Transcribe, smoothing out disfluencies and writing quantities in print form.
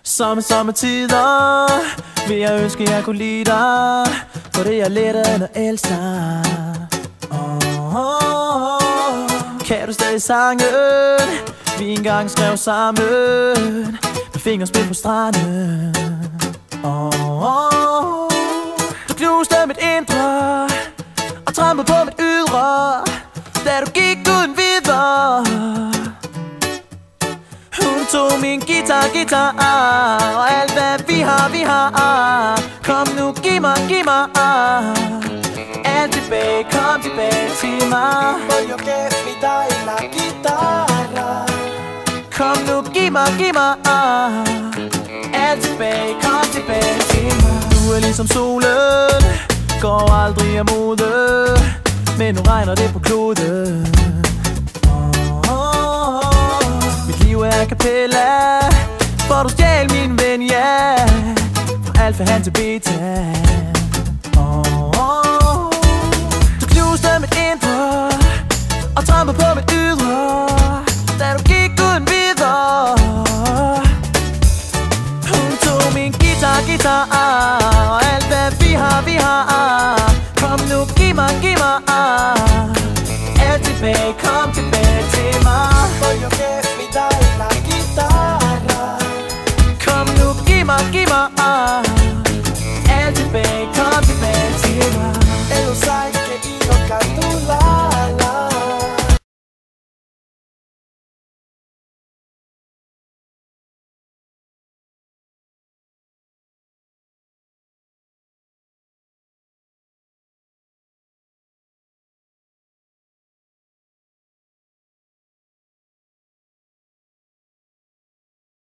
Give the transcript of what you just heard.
Sommertider vil jeg ønske, jeg kunne lide dig, for det er lettere end at elske dig. Kan du stadig sangen, vi engang skrev sammen, med fingerspil på stranden. Du knuste mit indre og trampede på mit ydre, da du gik uden videre. Hun tog min guitar og alt hvad vi har. Kom nu, giv mig alt tilbage, kom tilbage til mig. Voglio che mi dai la chitarra. Kom nu, giv mig alt tilbage, kom tilbage til mig. Du er ligesom solen, går aldrig af mode, men nu regner det på kloden. Mit liv er a cappella, for du stjal min ven, ja, fra alfa han til beta. Du knuste mit indre og trampede på mit ydre, da du gik uden videre. Hun tog min guitar og alt hvad vi har. Kom nu, giv mig alt tilbage, kom tilbage til mig. Voglio che mi dai la chitarra. Kom nu, giv mig